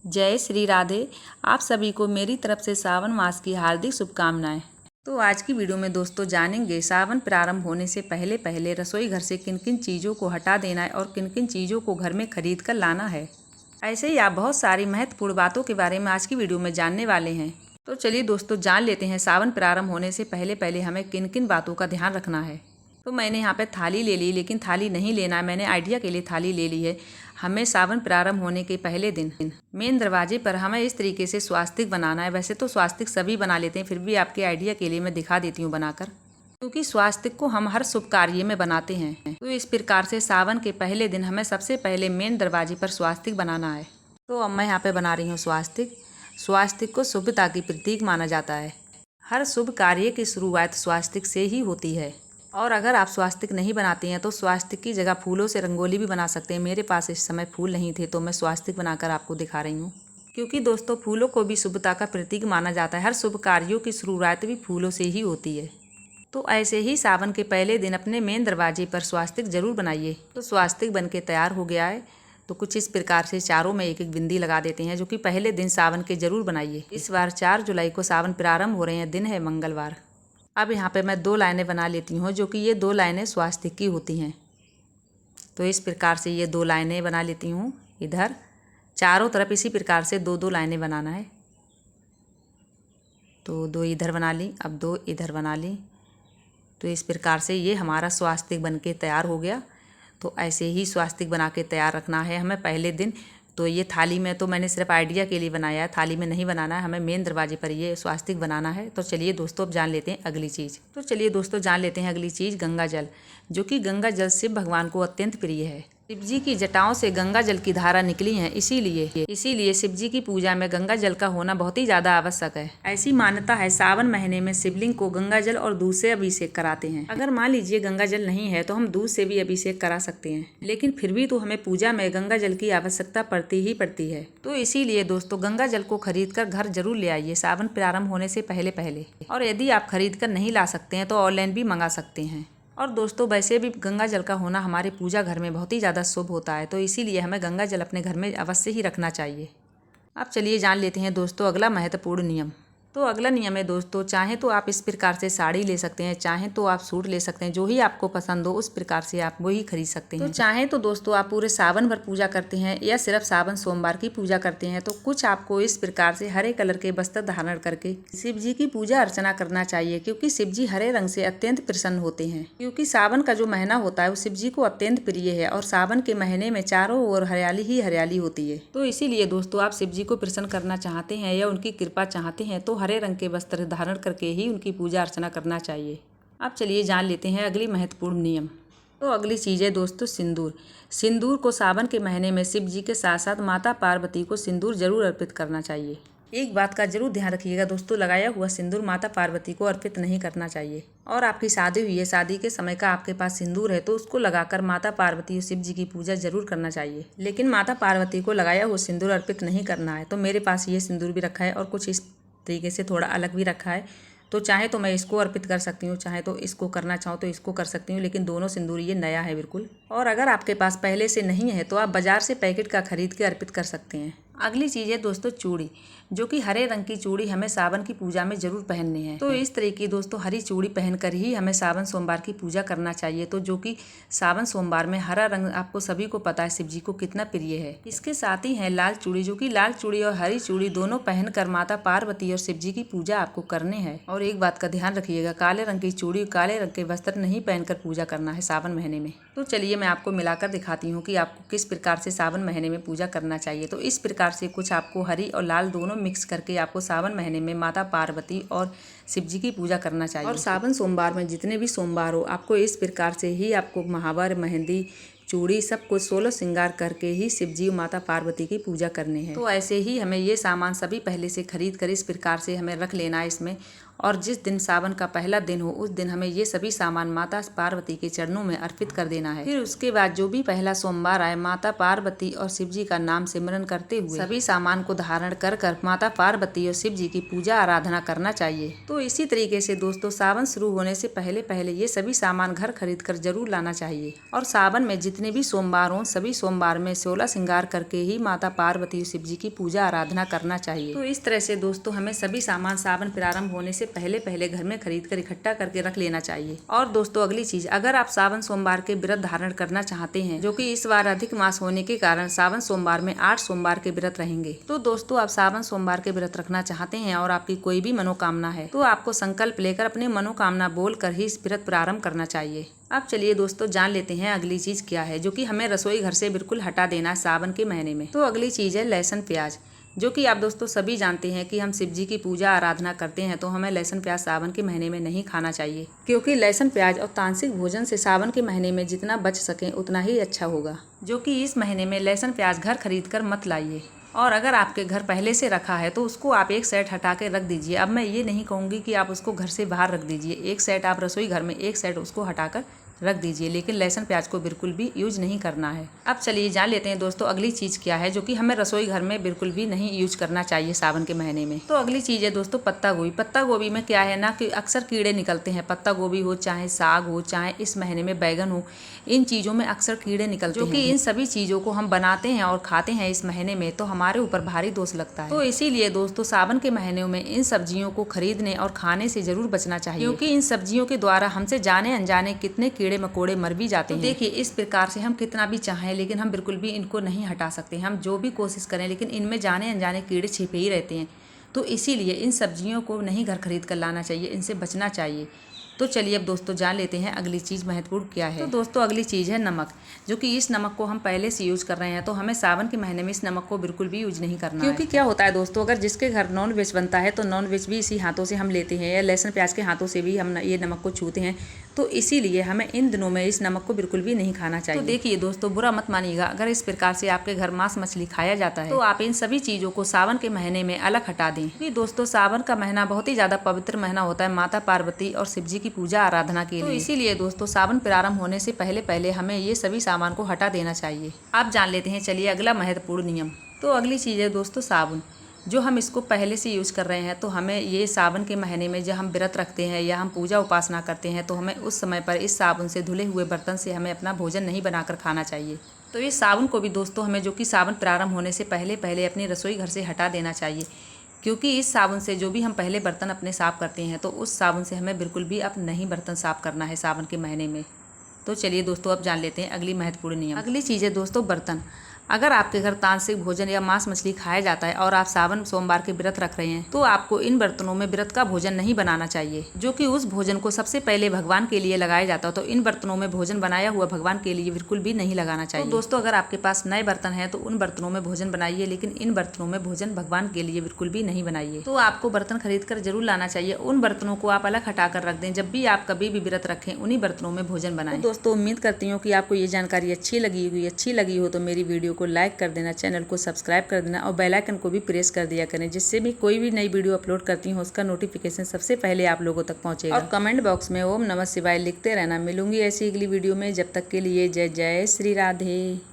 जय श्री राधे। आप सभी को मेरी तरफ से सावन मास की हार्दिक शुभकामनाएं। तो आज की वीडियो में दोस्तों जानेंगे सावन प्रारंभ होने से पहले पहले रसोई घर से किन किन चीज़ों को हटा देना है और किन किन चीज़ों को घर में खरीद कर लाना है। ऐसे ही आप बहुत सारी महत्वपूर्ण बातों के बारे में आज की वीडियो में जानने वाले हैं। तो चलिए दोस्तों जान लेते हैं सावन प्रारंभ होने से पहले पहले हमें किन किन बातों का ध्यान रखना है। तो मैंने यहाँ पे थाली ले ली, लेकिन थाली नहीं लेना है, मैंने आइडिया के लिए थाली ले ली है। हमें सावन प्रारंभ होने के पहले दिन मेन दरवाजे पर हमें इस तरीके से स्वास्तिक बनाना है। वैसे तो स्वास्तिक सभी बना लेते हैं, फिर भी आपके आइडिया के लिए मैं दिखा देती हूँ बनाकर, क्योंकि स्वास्तिक को हम हर शुभ कार्य में बनाते हैं। तो इस प्रकार से सावन के पहले दिन हमें सबसे पहले मेन दरवाजे पर स्वास्तिक बनाना है। तो अब मैं यहाँ पे बना रही हूँ स्वास्तिक। स्वास्तिक को शुभता की प्रतीक माना जाता है। हर शुभ कार्य की शुरुआत स्वास्तिक से ही होती है। और अगर आप स्वास्तिक नहीं बनाते हैं तो स्वास्तिक की जगह फूलों से रंगोली भी बना सकते हैं। मेरे पास इस समय फूल नहीं थे तो मैं स्वास्तिक बनाकर आपको दिखा रही हूँ, क्योंकि दोस्तों फूलों को भी शुभता का प्रतीक माना जाता है। हर शुभ कार्यों की शुरुआत भी फूलों से ही होती है। तो ऐसे ही सावन के पहले दिन अपने मेन दरवाजे पर स्वास्तिक जरूर बनाइए। तो स्वास्तिक बन के तैयार हो गया है। तो कुछ इस प्रकार से चारों में एक एक बिंदी लगा देते हैं, जो कि पहले दिन सावन के जरूर बनाइए। इस बार 4 जुलाई को सावन प्रारंभ हो रहे हैं, दिन है मंगलवार। अब यहाँ पे मैं 2 लाइनें बना लेती हूँ, जो कि ये 2 लाइनें स्वास्तिक की होती हैं। तो इस प्रकार से ये 2 लाइनें बना लेती हूँ। इधर चारों तरफ इसी प्रकार से 2-2 लाइनें बनाना है। तो 2 इधर बना ली, अब 2 इधर बना ली। तो इस प्रकार से ये हमारा स्वास्तिक बन के तैयार हो गया। तो ऐसे ही स्वास्तिक बना के तैयार रखना है हमें पहले दिन। तो ये थाली में तो मैंने सिर्फ आइडिया के लिए बनाया है, थाली में नहीं बनाना है, हमें मेन दरवाजे पर ये स्वास्तिक बनाना है। तो चलिए दोस्तों अब जान लेते हैं अगली चीज़। तो चलिए दोस्तों जान लेते हैं अगली चीज़, गंगा जल, जो कि गंगा जल शिव भगवान को अत्यंत प्रिय है। शिव जी की जटाओं से गंगा जल की धारा निकली है, इसीलिए शिव जी की पूजा में गंगा जल का होना बहुत ही ज़्यादा आवश्यक है। ऐसी मान्यता है सावन महीने में शिवलिंग को गंगा जल और दूध से अभिषेक कराते हैं। अगर मान लीजिए गंगा जल नहीं है तो हम दूध से भी अभिषेक करा सकते हैं, लेकिन फिर भी तो हमें पूजा में गंगा जल की आवश्यकता पड़ती ही पड़ती है। तो इसीलिए दोस्तों गंगा जल को खरीद कर घर जरूर ले आइए सावन प्रारंभ होने से पहले पहले। और यदि आप खरीद कर नहीं ला सकते हैं तो ऑनलाइन भी मंगा सकते हैं। और दोस्तों वैसे भी गंगा जल का होना हमारे पूजा घर में बहुत ही ज़्यादा शुभ होता है, तो इसीलिए हमें गंगा जल अपने घर में अवश्य ही रखना चाहिए। अब चलिए जान लेते हैं दोस्तों अगला महत्वपूर्ण नियम। तो अगला नियम है दोस्तों, चाहे तो आप इस प्रकार से साड़ी ले सकते हैं, चाहे तो आप सूट ले सकते हैं, जो ही आपको पसंद हो उस प्रकार से आप वही खरीद सकते हैं। तो चाहे तो दोस्तों आप पूरे सावन भर पूजा करते हैं या सिर्फ सावन सोमवार की पूजा करते हैं, तो कुछ आपको इस प्रकार से हरे कलर के वस्त्र धारण करके शिव जी की पूजा अर्चना करना चाहिए, क्योंकि शिव जी हरे रंग से अत्यंत प्रसन्न होते हैं। क्योंकि सावन का जो महीना होता है वो शिव जी को अत्यंत प्रिय है और सावन के महीने में चारों ओर हरियाली ही हरियाली होती है। तो इसीलिए दोस्तों आप शिव जी को प्रसन्न करना चाहते हैं या उनकी कृपा चाहते हैं तो हरे रंग के वस्त्र धारण करके ही उनकी पूजा अर्चना करना चाहिए। अब चलिए जान लेते हैं अगली महत्वपूर्ण नियम। तो अगली चीज़ है दोस्तों सिंदूर। सिंदूर को सावन के महीने में शिव जी के साथ साथ माता पार्वती को सिंदूर जरूर अर्पित करना चाहिए। एक बात का जरूर ध्यान रखिएगा दोस्तों, लगाया हुआ सिंदूर माता पार्वती को अर्पित नहीं करना चाहिए। और आपकी शादी हुई है, शादी के समय का आपके पास सिंदूर है, तो उसको लगाकर माता पार्वती और शिव जी की पूजा जरूर करना चाहिए। लेकिन माता पार्वती को लगाया हुआ सिंदूर अर्पित नहीं करना है। तो मेरे पास ये सिंदूर भी रखा है और कुछ इस तरीके से थोड़ा अलग भी रखा है। तो चाहे तो मैं इसको अर्पित कर सकती हूँ, चाहे तो इसको करना चाहूँ तो इसको कर सकती हूँ, लेकिन दोनों सिंदूर ये नया है बिल्कुल। और अगर आपके पास पहले से नहीं है तो आप बाजार से पैकेट का खरीद के अर्पित कर सकते हैं। अगली चीज़ है दोस्तों चूड़ी, जो कि हरे रंग की चूड़ी हमें सावन की पूजा में जरूर पहननी है। तो इस तरह की दोस्तों हरी चूड़ी पहनकर ही हमें सावन सोमवार की पूजा करना चाहिए। तो जो कि सावन सोमवार में हरा रंग आपको सभी को पता है शिव जी को कितना प्रिय है। इसके साथ ही है लाल चूड़ी, जो कि लाल चूड़ी और हरी चूड़ी दोनों पहनकर माता पार्वती और शिव जी की पूजा आपको करने हैं। और एक बात का ध्यान रखिएगा, काले रंग की चूड़ी काले रंग के वस्त्र नहीं पहनकर पूजा करना है सावन महीने में। तो चलिए मैं आपको मिलाकर दिखाती हूँ कि आपको किस प्रकार से सावन महीने में पूजा करना चाहिए। तो इस प्रकार से कुछ आपको हरी और लाल दोनों मिक्स करके आपको सावन महीने में माता पार्वती और शिव जी की पूजा करना चाहिए। और सावन सोमवार में जितने भी सोमवार हो आपको इस प्रकार से ही आपको महावर, मेहंदी, चूड़ी सब कुछ 16 श्रृंगार करके ही शिव जी और माता पार्वती की पूजा करनी है। तो ऐसे ही हमें ये सामान सभी पहले से खरीद कर इस प्रकार से हमें रख लेना है इसमें। और जिस दिन सावन का पहला दिन हो उस दिन हमें ये सभी सामान माता पार्वती के चरणों में अर्पित कर देना है। फिर उसके बाद जो भी पहला सोमवार आए माता पार्वती और शिव जी का नाम सिमरन करते हुए सभी सामान को धारण कर माता पार्वती और शिव जी की पूजा आराधना करना चाहिए। तो इसी तरीके से दोस्तों सावन शुरू होने से पहले पहले ये सभी सामान घर खरीद कर जरूर लाना चाहिए। और सावन में जितने भी सोमवार हों सभी सोमवार में 16 श्रृंगार करके ही माता पार्वती और शिव जी की पूजा आराधना करना चाहिए। तो इस तरह से दोस्तों हमें सभी सामान सावन प्रारंभ होने से पहले पहले घर में खरीद कर इकट्ठा करके रख लेना चाहिए। और दोस्तों अगली चीज, अगर आप सावन सोमवार के व्रत धारण करना चाहते हैं, जो कि इस बार अधिक मास होने के कारण सावन सोमवार में 8 सोमवार के व्रत रहेंगे, तो दोस्तों आप सावन सोमवार के व्रत रखना चाहते हैं और आपकी कोई भी मनोकामना है तो आपको संकल्प लेकर अपनी मनोकामना बोलकर ही इस व्रत प्रारंभ करना चाहिए। अब चलिए दोस्तों जान लेते हैं अगली चीज क्या है, जो कि हमें रसोई घर से बिल्कुल हटा देना है सावन के महीने में। तो अगली चीज है लहसुन प्याज, जो कि आप दोस्तों सभी जानते हैं कि हम शिव जी की पूजा आराधना करते हैं तो हमें लहसुन प्याज सावन के महीने में नहीं खाना चाहिए, क्योंकि लहसुन प्याज और तांत्रिक भोजन से सावन के महीने में जितना बच सके उतना ही अच्छा होगा। जो कि इस महीने में लहसुन प्याज घर खरीद कर मत लाइए, और अगर आपके घर पहले से रखा है तो उसको आप एक सेट हटा के रख दीजिए। अब मैं ये नहीं कहूँगी कि आप उसको घर से बाहर रख दीजिए, एक सेट आप रसोई घर में एक सेट उसको हटाकर रख दीजिए, लेकिन लहसुन प्याज को बिल्कुल भी यूज नहीं करना है। अब चलिए जान लेते हैं दोस्तों अगली चीज़ क्या है, जो कि हमें रसोई घर में बिल्कुल भी नहीं यूज करना चाहिए सावन के महीने में। तो अगली चीज़ है दोस्तों पत्ता गोभी। पत्ता गोभी में क्या है ना कि अक्सर कीड़े निकलते हैं, पत्ता गोभी हो चाहे साग हो चाहे इस महीने में बैगन हो, इन चीज़ों में अक्सर कीड़े निकलते हैं, जो कि इन सभी चीज़ों को हम बनाते हैं और खाते हैं इस महीने में तो हमारे ऊपर भारी दोष लगता है। तो इसीलिए दोस्तों सावन के महीनों में इन सब्जियों को खरीदने और खाने से जरूर बचना चाहिए, क्योंकि इन सब्जियों के द्वारा हमसे जाने अनजाने कितने कीड़े मकोड़े मर भी जाते हैं। देखिए इस प्रकार से हम कितना भी चाहें लेकिन हम बिल्कुल भी इनको नहीं हटा सकते, हम जो भी कोशिश करें लेकिन इनमें जाने अनजाने कीड़े छिपे ही रहते हैं। तो इसीलिए इन सब्जियों को नहीं घर खरीद कर लाना चाहिए, इनसे बचना चाहिए। तो चलिए अब दोस्तों जान लेते हैं अगली चीज़ महत्वपूर्ण क्या है। तो दोस्तों अगली चीज़ है नमक, जो कि इस नमक को हम पहले से यूज कर रहे हैं तो हमें सावन के महीने में इस नमक को बिल्कुल भी यूज नहीं करना, क्योंकि क्या होता है दोस्तों, अगर जिसके घर नॉन वेज बनता है तो नॉन वेज भी इसी हाथों से हम लेते हैं या लहसुन प्याज के हाथों से भी हम ये नमक को छूते हैं। तो इसीलिए हमें इन दिनों में इस नमक को बिल्कुल भी नहीं खाना चाहिए। तो देखिए दोस्तों बुरा मत मानिएगा, अगर इस प्रकार से आपके घर मांस मछली खाया जाता है तो आप इन सभी चीज़ों को सावन के महीने में अलग हटा दें। क्योंकि दोस्तों सावन का महीना बहुत ही ज़्यादा पवित्र महीना होता है माता पार्वती और शिव जी की पूजा आराधना के लिए। तो इसीलिए दोस्तों सावन प्रारंभ होने से पहले पहले हमें ये सभी सामान को हटा देना चाहिए। आप जान लेते हैं चलिए अगला महत्वपूर्ण नियम। तो अगली चीज़ है दोस्तों साबुन, जो हम इसको पहले से यूज़ कर रहे हैं तो हमें ये सावन के महीने में जब हम व्रत रखते हैं या हम पूजा उपासना करते हैं तो हमें उस समय पर इस साबुन से धुले हुए बर्तन से हमें अपना भोजन नहीं बनाकर खाना चाहिए। तो इस साबुन को भी दोस्तों हमें जो कि सावन प्रारंभ होने से पहले पहले अपनी रसोई घर से हटा देना चाहिए, क्योंकि इस साबुन से जो भी हम पहले बर्तन अपने साफ़ करते हैं तो उस साबुन से हमें बिल्कुल भी अब नहीं बर्तन साफ़ करना है सावन के महीने में। तो चलिए दोस्तों अब जान लेते हैं अगली महत्वपूर्ण नियम। अगली चीज़ है दोस्तों बर्तन। अगर आपके घर तांत्रिक भोजन या मांस मछली खाया जाता है और आप सावन सोमवार के व्रत रख रहे हैं तो आपको इन बर्तनों में व्रत का भोजन नहीं बनाना चाहिए, जो कि उस भोजन को सबसे पहले भगवान के लिए लगाया जाता है। तो इन बर्तनों में भोजन बनाया हुआ भगवान के लिए बिल्कुल भी नहीं लगाना चाहिए। तो दोस्तों अगर आपके पास नए बर्तन है तो उन बर्तनों में भोजन बनाइए, लेकिन इन बर्तनों में भोजन भगवान के लिए बिल्कुल भी नहीं बनाइए। तो आपको बर्तन खरीद कर जरूर लाना चाहिए, उन बर्तनों को आप अलग हटा कर रख दें। जब भी आप कभी भी व्रत रखें उन्हीं बर्तनों में भोजन बनाएं। तो दोस्तों उम्मीद करती हूँ कि आपको ये जानकारी अच्छी लगी हो तो मेरी वीडियो को लाइक कर देना, चैनल को सब्सक्राइब कर देना और बेल आइकन को भी प्रेस कर दिया करें, जिससे भी कोई भी नई वीडियो अपलोड करती हूँ उसका नोटिफिकेशन सबसे पहले आप लोगों तक पहुँचेगा। और कमेंट बॉक्स में ओम नमः शिवाय लिखते रहना। मिलूंगी ऐसी अगली वीडियो में, जब तक के लिए जय जय श्री राधे।